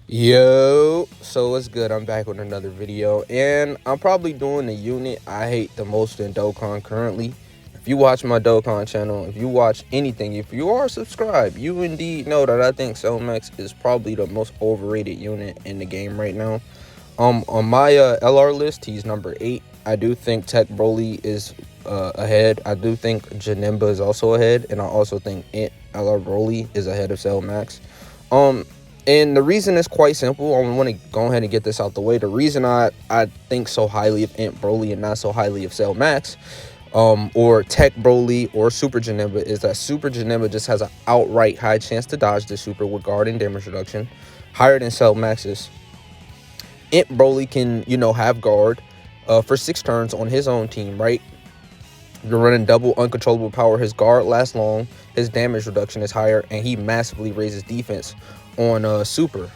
Yo, so what's good? I'm back with another video, and I'm probably doing the unit I hate the most in Dokkan currently. If you watch my Dokkan channel, if you watch anything, if you are subscribed, you indeed know that I think Cellmax is probably the most overrated unit in the game right now. On my LR list, he's number 8. I do think Tech Broly is ahead. I do think Janemba is also ahead, and I also think AINT LR Broly is ahead of Cellmax. And the reason is quite simple. I want to go ahead and get this out the way. The reason I think so highly of AINT Broly and not so highly of Cellmax, or Tech Broly or Super Janemba, is that Super Janemba just has an outright high chance to dodge the Super with guard and damage reduction, higher than Cellmax's. AINT Broly can, have guard for 6 turns on his own team, right? You're running double uncontrollable power. His guard lasts long, his damage reduction is higher, and he massively raises defense on Super.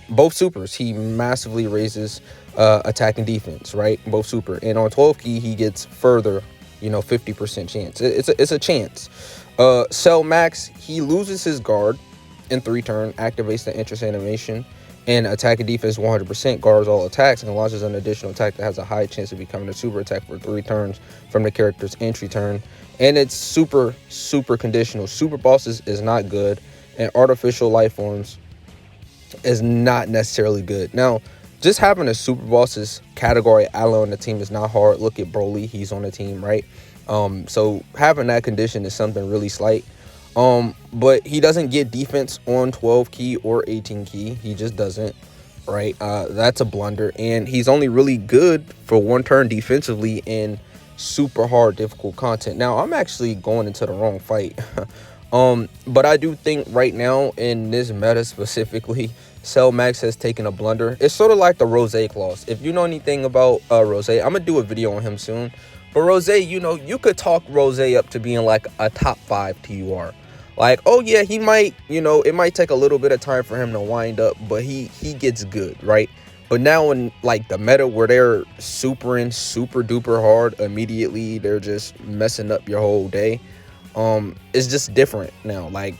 Both Supers, he massively raises attack and defense, right? Both Super. And on 12 key, he gets further, 50% chance. It's a chance. Cellmax, he loses his guard in 3 turn, activates the interest animation, and attack and defense 100%, guards all attacks, and launches an additional attack that has a high chance of becoming a super attack for 3 turns from the character's entry turn. And it's super conditional. Super bosses is not good, and artificial life forms is not necessarily good. Now, just having a super bosses category ally on the team is not hard. Look at Broly, he's on the team, right? So having that condition is something really slight. But he doesn't get defense on 12 key or 18 key. He just doesn't, right? That's a blunder. And he's only really good for 1 turn defensively in super hard, difficult content. Now, I'm actually going into the wrong fight. But I do think right now in this meta specifically, Cellmax has taken a blunder. It's sort of like the Rose clause. If you know anything about Rose, I'm gonna do a video on him soon. But Rose, you could talk Rose up to being like a top 5 TUR. Like, oh yeah, he might, it might take a little bit of time for him to wind up, but he gets good, right? But now in like the meta where they're super duper hard immediately, they're just messing up your whole day. It's just different now. Like,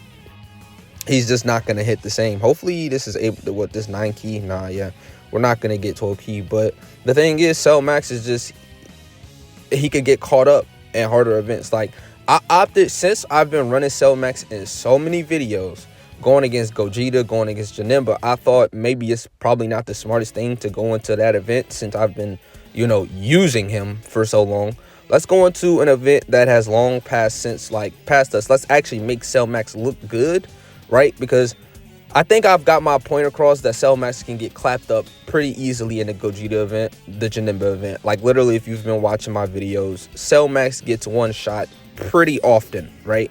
he's just not gonna hit the same. Hopefully this is able to, what, this 9 key? Nah, yeah, we're not gonna get 12 key. But the thing is, Cellmax is just, he could get caught up in harder events. Like, I opted, since I've been running Cellmax in so many videos, going against Gogeta, going against Janemba, I thought maybe it's probably not the smartest thing to go into that event since I've been, using him for so long. Let's go into an event that has long passed us. Let's actually make Cellmax look good, right? Because I think I've got my point across that Cellmax can get clapped up pretty easily in the Gogeta event, the Janemba event. Like, literally, if you've been watching my videos, Cellmax gets one shot pretty often, right?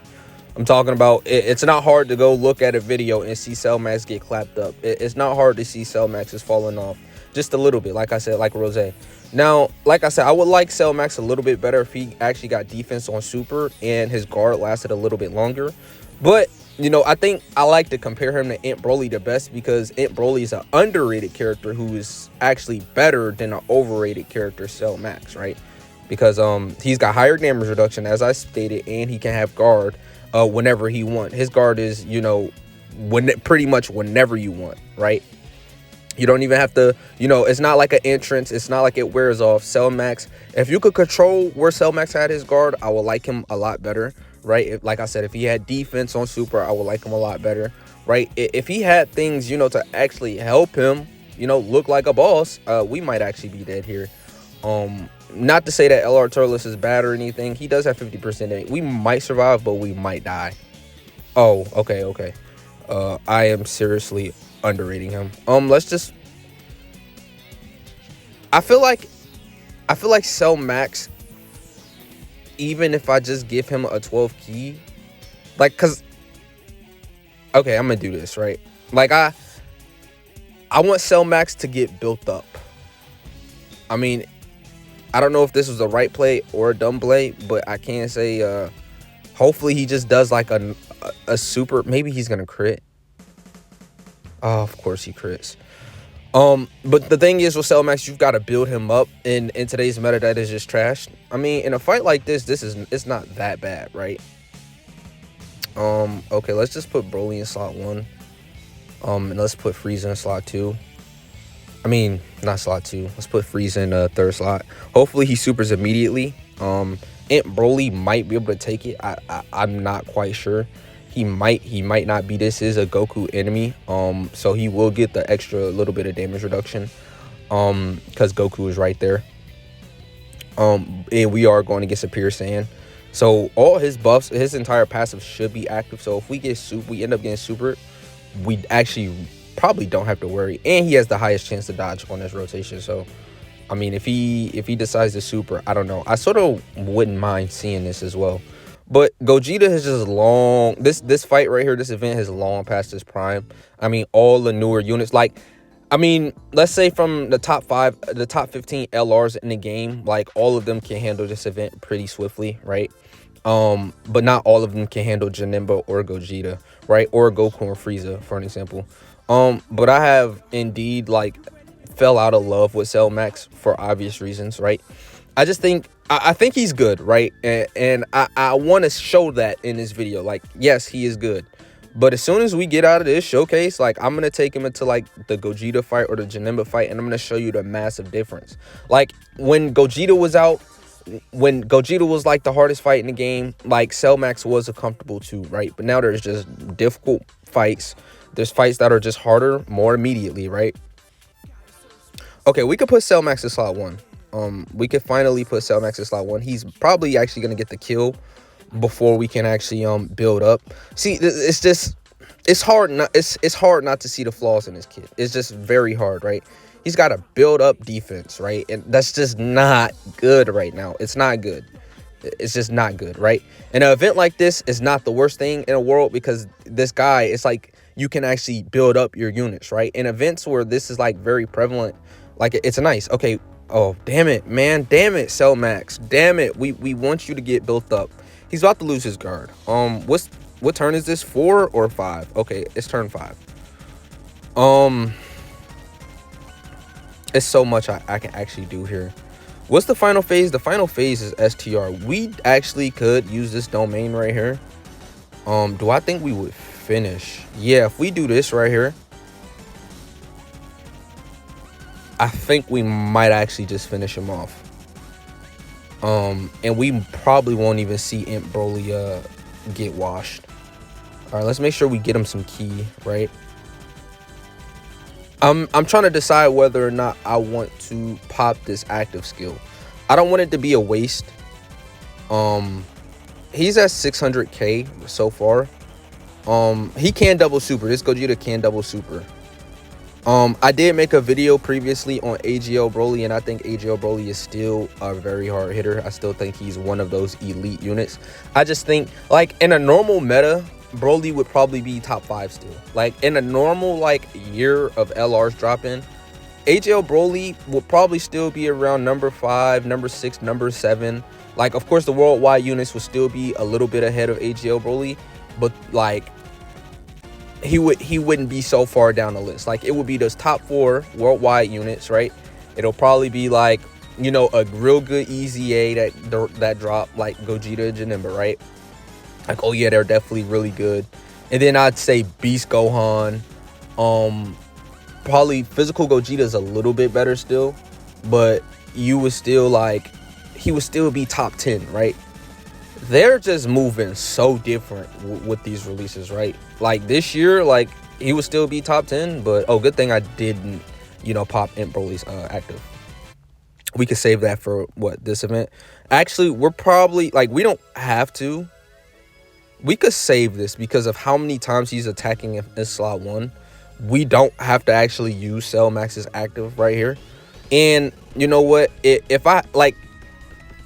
I'm talking about, it's not hard to go look at a video and see Cellmax get clapped up. It's not hard to see Cellmax is falling off just a little bit, like I said, like Rose. Now, like I said, I would like Cellmax a little bit better if he actually got defense on Super and his guard lasted a little bit longer. But, I think I like to compare him to AINT Broly the best, because AINT Broly is an underrated character who is actually better than an overrated character, Cellmax, right? Because he's got higher damage reduction, as I stated, and he can have guard whenever he wants. His guard is, pretty much whenever you want, right? You don't even have to, it's not like an entrance. It's not like it wears off. Cellmax, if you could control where Cellmax had his guard, I would like him a lot better, right? Like I said, if he had defense on Super, I would like him a lot better, right? If he had things, to actually help him, look like a boss, we might actually be dead here. Not to say that LR Turles is bad or anything. He does have 50%. We might survive, but we might die. Oh, okay. I am seriously underrating him. Let's just, I feel like Cellmax, even if I just give him a 12 key, like, cause okay, I'm gonna do this, right? Like, I want Cellmax to get built up. I mean, I don't know if this was the right play or a dumb play, but I can say hopefully he just does like a super, maybe he's gonna crit. Oh, of course he crits. But the thing is with Cellmax, you've got to build him up. In today's meta, that is just trash. I mean, in a fight like this, it's not that bad, right? Okay, let's just put Broly in slot 1. And let's put Frieza in slot 2. I mean, not slot 2. Let's put Frieza in the 3rd slot. Hopefully he supers immediately. AINT Broly might be able to take it. I'm not quite sure. He might not be. This is a Goku enemy. So he will get the extra little bit of damage reduction. Because Goku is right there. And we are going to get Superior Saiyan. So all his buffs, his entire passive should be active. So if we end up getting super, we actually probably don't have to worry. And he has the highest chance to dodge on this rotation. So I mean, if he decides to super, I don't know. I sort of wouldn't mind seeing this as well. But Gogeta has just long, this fight right here, this event has long past his prime. I mean, all the newer units, like, I mean, let's say from the top 15 LRs in the game, like all of them can handle this event pretty swiftly, right? But not all of them can handle Janemba or Gogeta, right? Or Goku and Frieza, for an example. But I have indeed like fell out of love with Cell Max for obvious reasons, right? I just think I think he's good, right? And I want to show that in this video. Like, yes, he is good. But as soon as we get out of this showcase, like, I'm going to take him into, like, the Gogeta fight or the Janemba fight, and I'm going to show you the massive difference. Like, when Gogeta was out, when Gogeta was, like, the hardest fight in the game, like, Cell Max was a comfortable too, right? But now there's just difficult fights. There's fights that are just harder, more immediately, right? Okay, we could put Cell Max in slot 1. We could finally put Cell Max in slot 1. He's probably actually going to get the kill before we can actually build up. See, it's just it's hard not to see the flaws in this kid. It's just very hard, right? He's got to build up defense, right? And that's just not good right now. It's not good. It's just not good, right? And an event like this is not the worst thing in the world, because this guy, it's like you can actually build up your units, right? In events where this is like very prevalent, like, it's nice. Okay, oh damn it, man, damn it, Cell Max, damn it, we want you to get built up. He's about to lose his guard. What turn is this? 4 or 5? Okay, it's turn 5. It's so much I can actually do here. What's the final phase? The final phase is STR. We actually could use this domain right here. Do I think we would finish? Yeah, if we do this right here, I think we might actually just finish him off. And we probably won't even see AINT Broly get washed. All right, let's make sure we get him some key, right? I'm trying to decide whether or not I want to pop this active skill. I don't want it to be a waste. He's at 600k so far. He can double super. This Gogeta can double super. I did make a video previously on AGL Broly, and I think AGL Broly is still a very hard hitter. I still think he's one of those elite units. I just think, like, in a normal meta, Broly would probably be top 5 still. Like, in a normal, like, year of LRs dropping, AGL Broly will probably still be around number 5, number 6, number 7. Like, of course, the worldwide units will still be a little bit ahead of AGL Broly, but, like, he wouldn't be so far down the list. Like, it would be those top 4 worldwide units, right? It'll probably be like, you know, a real good EZA that drop, like Gogeta and Janemba, right? Like, oh yeah, they're definitely really good. And then I'd say Beast Gohan. Probably physical Gogeta is a little bit better still, but you would still, like, he would still be top 10, right? They're just moving so different with these releases, right? Like, this year, like, he would still be top 10, but oh, good thing I didn't, you know, pop AINT Broly's active. We could save that for what, this event? Actually, we're probably, like, we don't have to. We could save this because of how many times he's attacking in slot 1. We don't have to actually use Cell Max's active right here. And you know what? If I, like,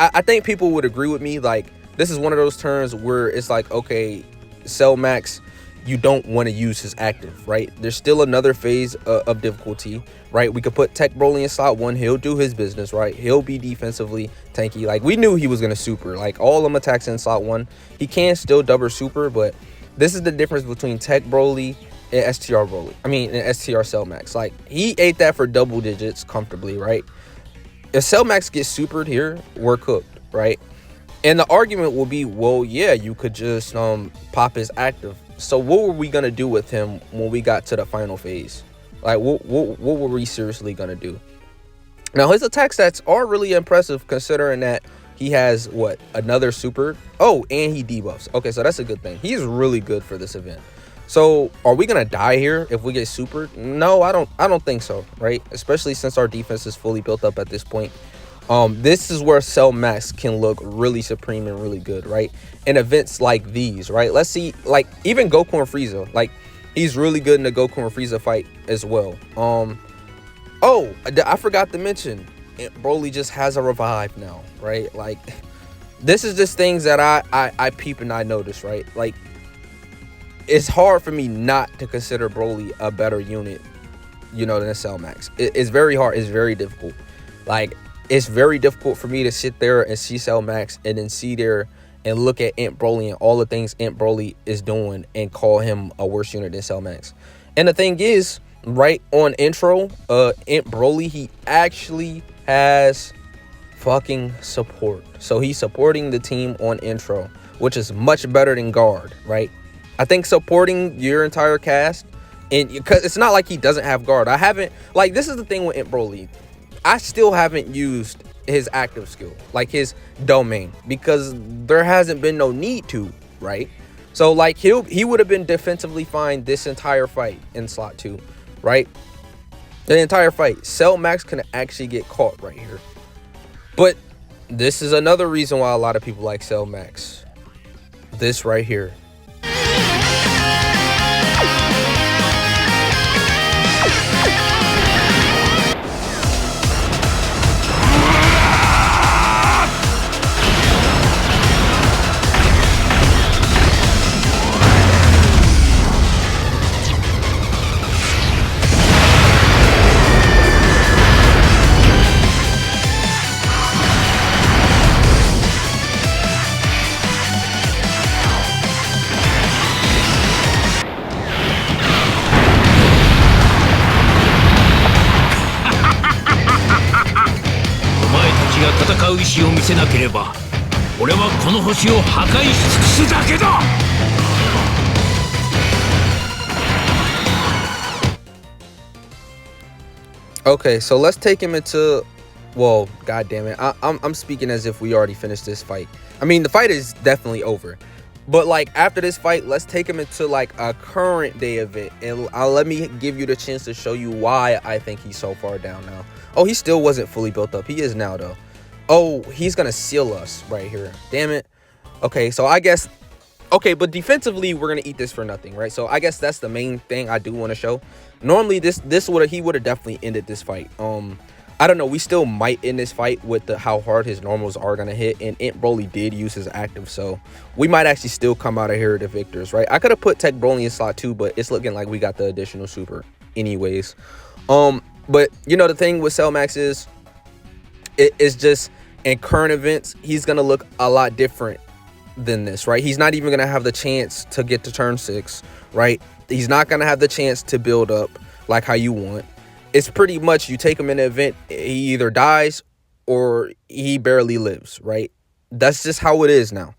I think people would agree with me, like, this is one of those turns where it's like, okay, Cell Max, you don't want to use his active, right? There's still another phase of difficulty, right? We could put Tech Broly in slot 1. He'll do his business, right? He'll be defensively tanky. Like, we knew he was going to super. Like, all them attacks in slot 1. He can still double super, but this is the difference between Tech Broly and STR Broly. I mean, and STR Cell Max. Like, he ate that for double digits comfortably, right? If Cell Max gets supered here, we're cooked, right? And the argument will be, well, yeah, you could just pop his active. So what were we gonna do with him when we got to the final phase? Like, what were we seriously gonna do? Now, his attack stats are really impressive considering that he has, what, another super? Oh, and he debuffs. Okay, so that's a good thing. He's really good for this event. So, are we going to die here if we get supered? No, I don't think so, right? Especially since our defense is fully built up at this point. This is where Cell Max can look really supreme and really good, right? In events like these, right? Let's see, like, even Goku and Frieza. Like, he's really good in the Goku and Frieza fight as well. Oh, I forgot to mention, Broly just has a revive now, right? Like, this is just things that I peep and I notice, right? Like, it's hard for me not to consider Broly a better unit, you know, than Cell Max. It's very hard. It's very difficult. Like, it's very difficult for me to sit there and see Cell Max and then see there and look at AINT Broly and all the things AINT Broly is doing and call him a worse unit than Cell Max. And the thing is, right on intro, AINT Broly, he actually has fucking support. So he's supporting the team on intro, which is much better than guard, right? I think supporting your entire cast, and because it's not like he doesn't have guard. I haven't, like, this is the thing with AINT Broly. I still haven't used his active skill, like his domain, because there hasn't been no need to, right? So, like, he would have been defensively fine this entire fight in slot 2, right? The entire fight. Cell Max can actually get caught right here. But this is another reason why a lot of people like Cell Max. This right here. Okay, so let's take him into, well, god damn it, I'm speaking as if we already finished this fight. I mean, the fight is definitely over, but like after this fight, let's take him into like a current day event, and let me give you the chance to show you why I think he's so far down now. Oh, he still wasn't fully built up. He is now though. Oh, he's gonna seal us right here. Damn it. Okay, so I guess, okay, but defensively we're gonna eat this for nothing, right? So I guess that's the main thing I do want to show. Normally he would have definitely ended this fight. I don't know, we still might end this fight with how hard his normals are gonna hit, and AINT Broly did use his active, so we might actually still come out of here the victors, right? I could have put Tech Broly in slot 2, but it's looking like we got the additional super anyways. But you know, the thing with Cell Max is, it's just in current events he's gonna look a lot different than this, right? He's not even gonna have the chance to get to turn 6, right? He's not gonna have the chance to build up like how you want. It's pretty much, you take him in an event, he either dies or he barely lives, right? That's just how it is now.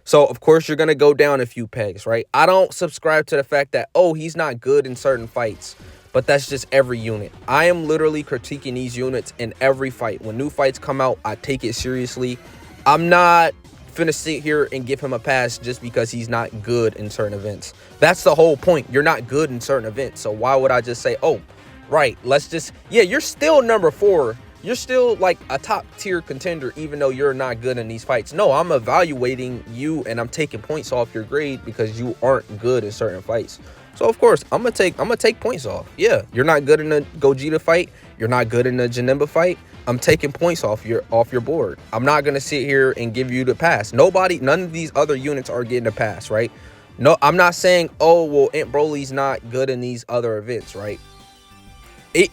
So of course you're gonna go down a few pegs, right? I don't subscribe to the fact that, oh, he's not good in certain fights, but that's just every unit. I am literally critiquing these units in every fight. When new fights come out, I take it seriously. I'm not finna sit here and give him a pass just because he's not good in certain events. That's the whole point. You're not good in certain events. So why would I just say, oh, right, let's just, yeah, you're still number 4. You're still like a top tier contender, even though you're not good in these fights. No, I'm evaluating you and I'm taking points off your grade because you aren't good in certain fights. So of course, I'm gonna take points off. Yeah, you're not good in the Gogeta fight. You're not good in the Janemba fight. I'm taking points off your board. I'm not gonna sit here and give you the pass. None of these other units are getting a pass, right? No, I'm not saying, oh, well, AINT Broly's not good in these other events, right?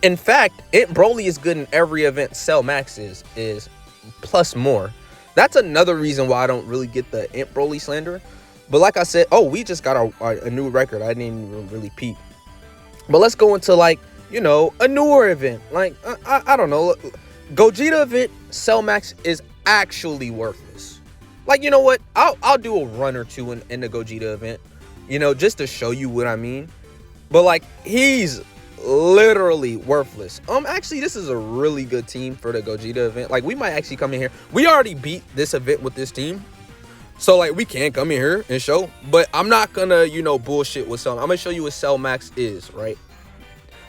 In fact, AINT Broly is good in every event Cell Max is plus more. That's another reason why I don't really get the AINT Broly slander. But like I said, oh, we just got a new record. I didn't even really peep. But let's go into, like, you know, a newer event. Like, I don't know. Gogeta event, Cell Max is actually worthless. Like, you know what? I'll do a run or two in the Gogeta event. you know, just to show you what I mean. But like, he's literally worthless. Actually, this is a really good team for the Gogeta event. Like, we might actually come in here. We already beat this event with this team, so like, we can come in here and show. But I'm not gonna, you know, bullshit with Cell. I'm gonna show you what Cell Max is, right?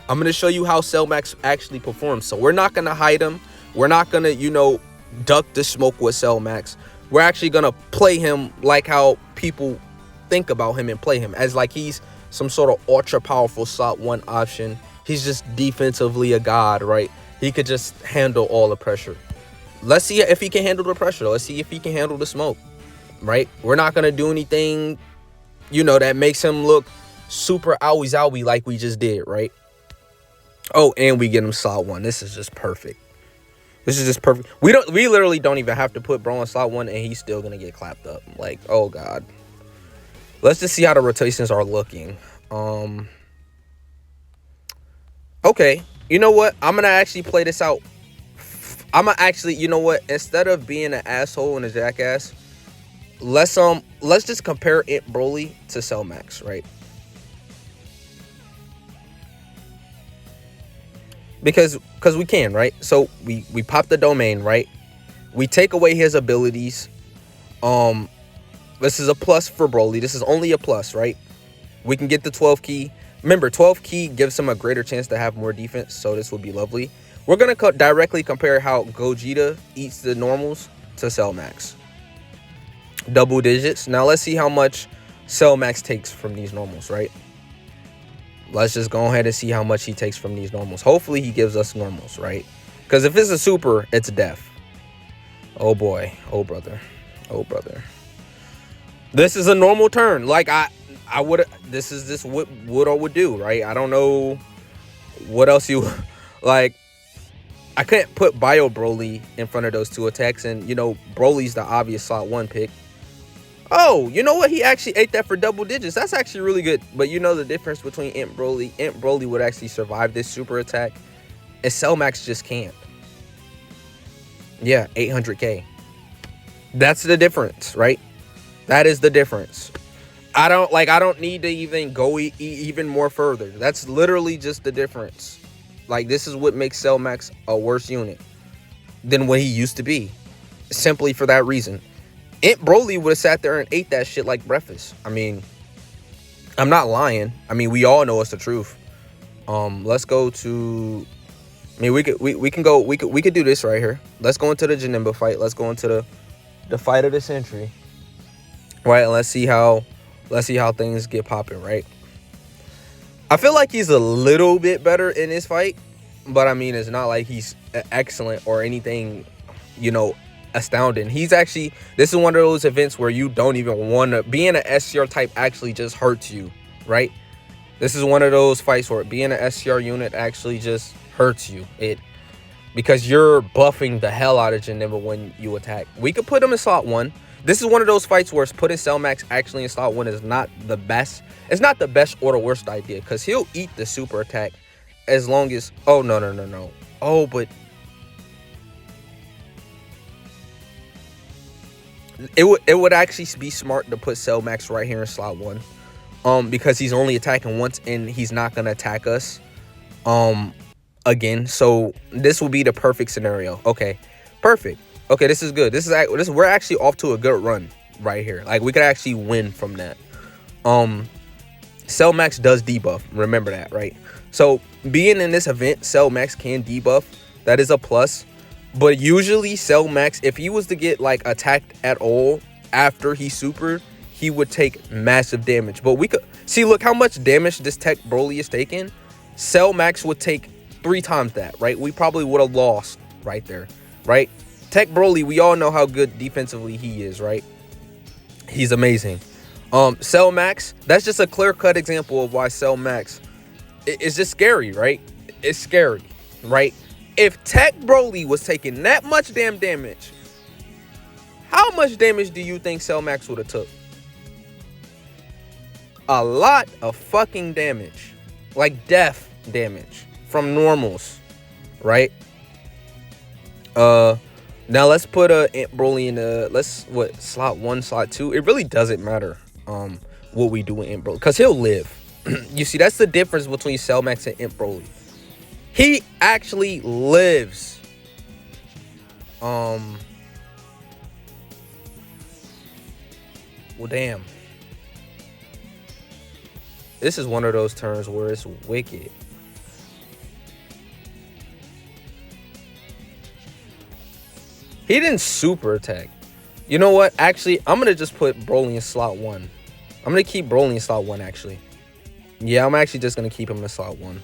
I'm gonna show you how Cell Max actually performs. So we're not gonna hide him. We're not gonna, you know, duck the smoke with Cell Max. We're actually gonna play him like how people think about him and play him as like he's some sort of ultra powerful slot 1 option. He's just defensively a god, right? He could just handle all the pressure. Let's see if he can handle the pressure. Let's see if he can handle the smoke, right? We're not gonna do anything, you know, that makes him look super owie like we just did, right? Oh, and we get him slot 1. This is just perfect. This is just perfect. We literally don't even have to put bro in slot 1 and he's still gonna get clapped up. Like, oh god. Let's just see how the rotations are looking. Okay, you know what? I'm gonna actually play this out. I'm gonna actually, you know what? Instead of being an asshole and a jackass, let's just compare AINT Broly to Cell Max, right? Because we can, right? So we pop the domain, right? We take away his abilities. This is a plus for Broly. This is only a plus, right? We can get the 12 key. Remember, 12 key gives him a greater chance to have more defense, so this will be lovely. We're gonna directly compare how Gogeta eats the normals to Cell Max. Double digits. Now let's see how much Cell Max takes from these normals, right? Let's just go ahead and see how much he takes from these normals. Hopefully he gives us normals, right? Because if it's a super, it's death. Oh boy. Oh brother. Oh brother. This is a normal turn. Like I would. This is just what I would do, right? I don't know what else you like. I couldn't put Bio Broly in front of those 2 attacks, and you know Broly's the obvious slot 1 pick. Oh, you know what? He actually ate that for double digits. That's actually really good. But you know the difference between AINT Broly. AINT Broly would actually survive this super attack, and Cell Max just can't. Yeah, 800k. That's the difference, right? That is the difference. I don't need to even go even more further. That's literally just the difference. Like, this is what makes Cell Max a worse unit than what he used to be. Simply for that reason. AINT Broly would have sat there and ate that shit like breakfast. I mean, I'm not lying. I mean, we all know it's the truth. Let's go to. I mean, we could do this right here. Let's go into the Janemba fight. Let's go into the fight of the century. Right, and let's see how things get popping. Right. I feel like he's a little bit better in this fight, but I mean, it's not like he's excellent or anything, you know, astounding. He's actually, this is one of those events where you don't even want to, being an SCR type actually just hurts you, right? This is one of those fights where being an SCR unit actually just hurts you. Because you're buffing the hell out of Janemba when you attack. We could put him in slot 1. This is one of those fights where putting Cell Max actually in slot 1 is not the best. It's not the best or the worst idea, because he'll eat the super attack as long as, oh no. Oh, but it would actually be smart to put Cell Max right here in slot 1. Because he's only attacking once and he's not gonna attack us again. So this will be the perfect scenario. Okay, perfect. Okay, this is good. We're actually off to a good run right here. Like, we could actually win from that. Cell Max does debuff. Remember that, right? So being in this event, Cell Max can debuff. That is a plus. But usually Cell Max, if he was to get like attacked at all after he supered, he would take massive damage. But we could see, look how much damage this Tech Broly is taking. Cell Max would take 3 times that, right? We probably would have lost right there, right? Tech Broly, we all know how good defensively he is, right? He's amazing. Cell Max, that's just a clear-cut example of why Cell Max is just scary, right? It's scary, right? If Tech Broly was taking that much damn damage, how much damage do you think Cell Max would have took? A lot of fucking damage. Like death damage from normals, right? Now let's put AINT Broly in slot 1, slot 2. It really doesn't matter. what we do in Imp Broly, because he'll live. You see, that's the difference between Cell Max and Imp Broly. He actually lives. Well, damn. This is one of those turns where it's wicked. He didn't super attack. You know what? Actually, I'm going to just put Broly in slot 1. I'm going to keep Broly in slot 1, actually. Yeah, I'm actually just going to keep him in slot 1.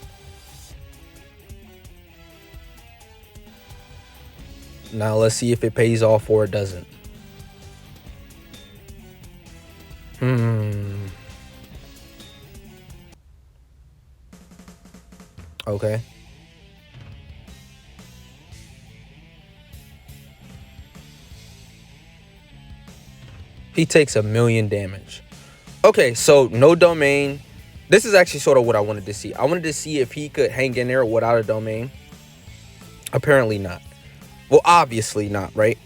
Now, let's see if it pays off or it doesn't. Okay. He takes 1,000,000 damage. Okay, so no domain. This is actually sort of what I wanted to see. I wanted to see if he could hang in there without a domain. Apparently not. Well, obviously not, right?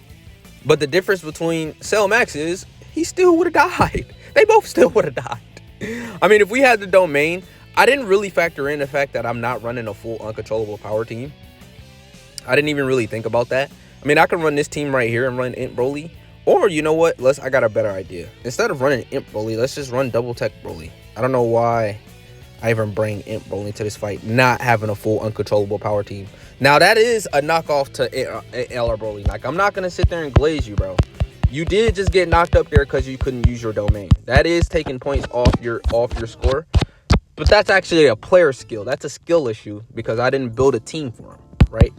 But the difference between Cell Max is he still would have died. They both still would have died. I mean, if we had the domain, I didn't really factor in the fact that I'm not running a full uncontrollable power team. I didn't even really think about that. I mean, I can run this team right here and run Imp Broly. Or, you know what? I got a better idea. Instead of running Imp Broly, let's just run Double Tech Broly. I don't know why I even bring Imp Broly into this fight, not having a full uncontrollable power team. Now, that is a knockoff to ALLAT Broly. Like, I'm not going to sit there and glaze you, bro. You did just get knocked up there because you couldn't use your domain. That is taking points off your score. But that's actually a player skill. That's a skill issue because I didn't build a team for him, right?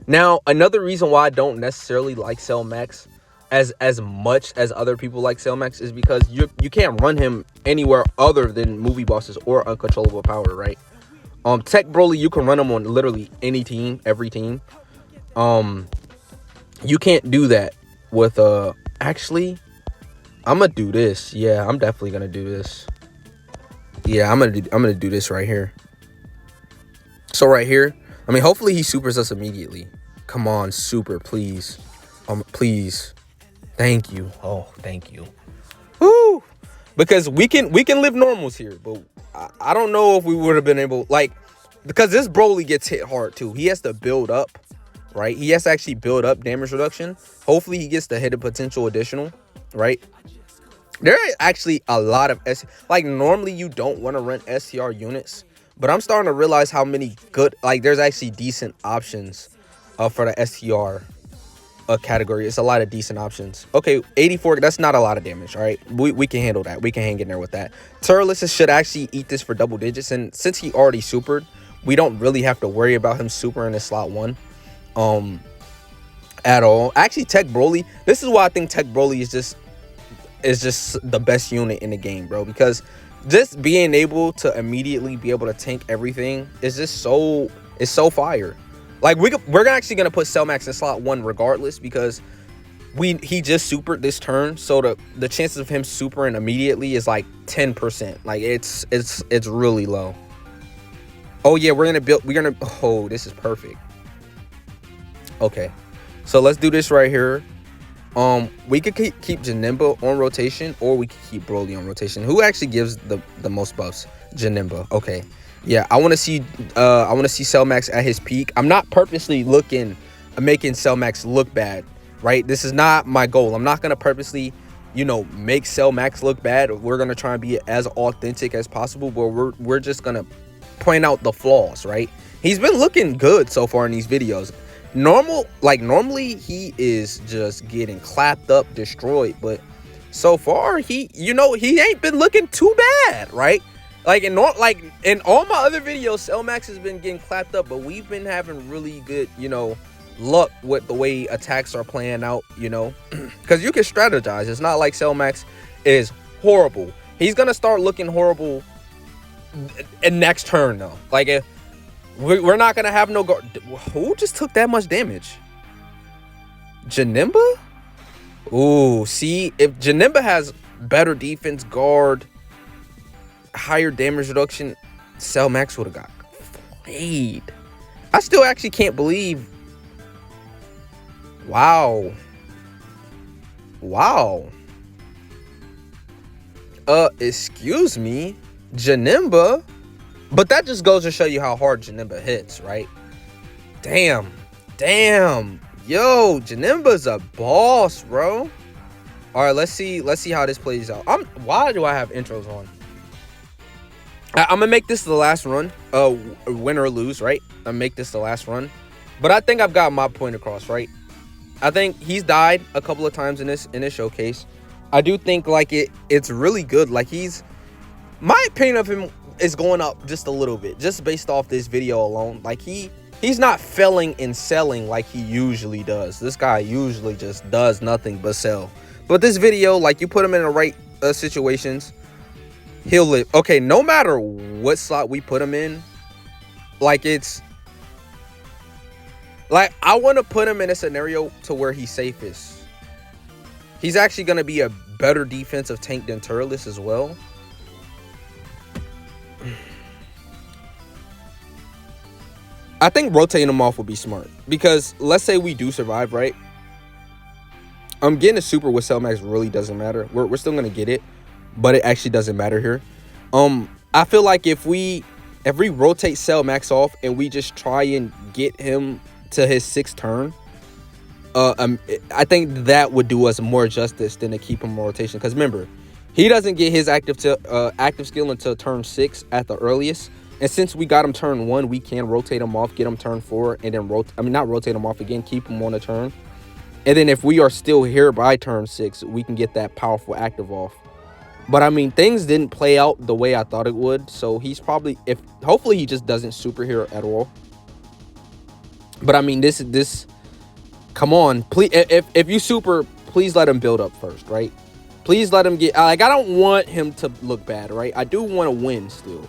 Now, another reason why I don't necessarily like Cell Max as much as other people like Cell Max is because you can't run him anywhere other than movie bosses or uncontrollable power, right? Tech Broly, you can run him on literally any team, every team. You can't do that with actually, I'm gonna do this. Yeah, I'm definitely gonna do this. Yeah, I'm gonna do this right here. So right here, I mean, hopefully he supers us immediately. Come on, super, please. Please. Thank you. Oh, thank you. Woo! Because we can live normals here, but I don't know if we would have been able, like, because this Broly gets hit hard too. He has to build up, right? He has to actually build up damage reduction. Hopefully he gets the hidden potential additional, right? There are actually a lot of like, normally you don't want to run STR units, but I'm starting to realize how many good, like, there's actually decent options for the STR category. It's a lot of decent options. Okay, 84, that's not a lot of damage. All right, we can handle that. We can hang in there with that. Turles should actually eat this for double digits, and since he already supered, we don't really have to worry about him supering in slot 1 at all. Actually, Tech Broly, this is why I think Tech Broly is just the best unit in the game, bro, because just being able to immediately be able to tank everything is just so fire. Like, we're actually gonna put Cell Max in slot 1 regardless, because he just supered this turn, so the chances of him supering immediately is like 10%. Like, it's really low. Oh yeah, oh, this is perfect. Okay, so let's do this right here. We could keep Janemba on rotation, or we could keep Broly on rotation. Who actually gives the most buffs? Janemba. Okay. Yeah, I want to see Cell Max at his peak. I'm not purposely making Cell Max look bad, right? This is not my goal. I'm not going to purposely, make Cell Max look bad. We're going to try and be as authentic as possible, but we're just going to point out the flaws, right? He's been looking good so far in these videos. Normally he is just getting clapped up, destroyed, but so far he ain't been looking too bad, right? Like, in all my other videos, Cell Max has been getting clapped up, but we've been having really good, luck with the way attacks are playing out, because you can strategize. It's not like Cell Max is horrible. He's gonna start looking horrible in next turn, though. Like, if we're not gonna have no guard. Who just took that much damage? Janemba? Ooh, see, if Janemba has better defense, guard, higher damage reduction, Cell Max would have got flayed. I still actually can't believe. Wow. Excuse me, Janemba. But that just goes to show you how hard Janemba hits, right? Damn. Yo, Janemba's a boss, bro. All right, let's see how this plays out. Why do I have intros on? I'm gonna make this the last run. Win or lose, right? I'm gonna make this the last run. But I think I've got my point across, right? I think he's died a couple of times in this showcase. I do think like it's really good. Like my opinion of him is going up just a little bit, just based off this video alone. Like he's not failing and selling like he usually does. This guy usually just does nothing but sell. But this video, like, you put him in the right situations, he'll live. Okay, no matter what slot we put him in, like, it's like I want to put him in a scenario to where he's safest. He's actually going to be a better defensive tank than Turles as well. I think rotating him off would be smart, because let's say we do survive, right? Getting a super with Cellmax really doesn't matter. We're still gonna get it, but it actually doesn't matter here. I feel like if we rotate Cellmax off and we just try and get him to his 6th turn, I think that would do us more justice than to keep him in rotation. Because remember, he doesn't get his active skill until turn 6 at the earliest. And since we got him turn 1, we can rotate him off, get him turn 4, and then not rotate him off again, keep him on a turn. And then if we are still here by turn 6, we can get that powerful active off. But I mean, things didn't play out the way I thought it would. So he's probably, hopefully he just doesn't super here at all. But I mean, this come on, please, if you super, please let him build up first, right? Please let him get, like, I don't want him to look bad, right? I do want to win still.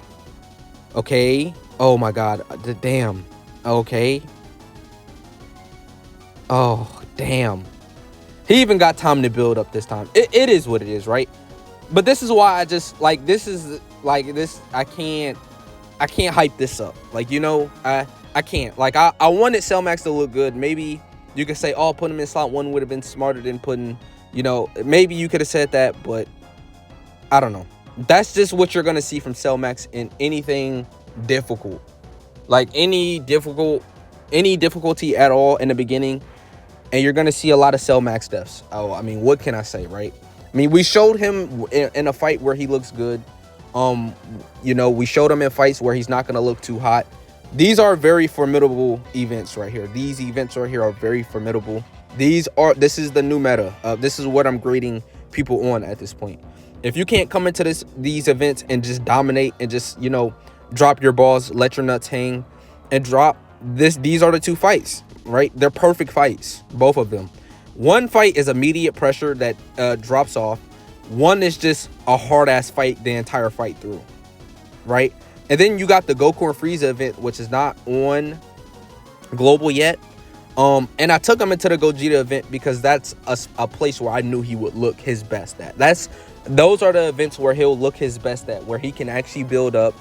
Okay. Oh my God. Damn. Okay. Oh, damn. He even got time to build up this time. It is what it is, right? But this is why I just, like, this is, like, this, I can't hype this up. Like, you know, I can't. Like, I wanted Cellmax to look good. Maybe you could say, oh, put him in slot 1 would have been smarter than putting, you know, maybe you could have said that, but I don't know. That's just what you're going to see from Cellmax in anything difficult. Like, any difficulty at all in the beginning, and you're going to see a lot of Cellmax deaths. Oh, I mean, what can I say, right? I mean, we showed him in a fight where he looks good. You know, we showed him in fights where he's not going to look too hot. These are very formidable events right here. These events right here are very formidable. This is the new meta. This is what I'm grading people on at this point. If you can't come into these events and just dominate and just, you know, drop your balls, let your nuts hang, and drop this, these are the 2 fights, right? They're perfect fights, both of them. One fight is immediate pressure that drops off. One is just a hard-ass fight the entire fight through, right? And then you got the Goku and Frieza event, which is not on global yet. And I took him into the Gogeta event because that's a place where I knew he would look his best at. Those are the events where he'll look his best at, where he can actually build up.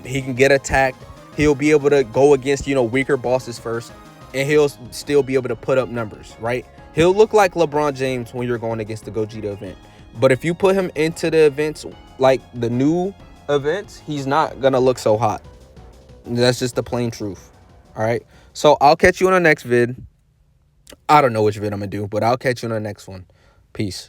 He can get attacked. He'll be able to go against, you know, weaker bosses first, and he'll still be able to put up numbers, right? He'll look like LeBron James when you're going against the Gogeta event. But if you put him into the events, like the new events, he's not going to look so hot. That's just the plain truth. All right. So I'll catch you on the next vid. I don't know which vid I'm going to do, but I'll catch you on the next one. Peace.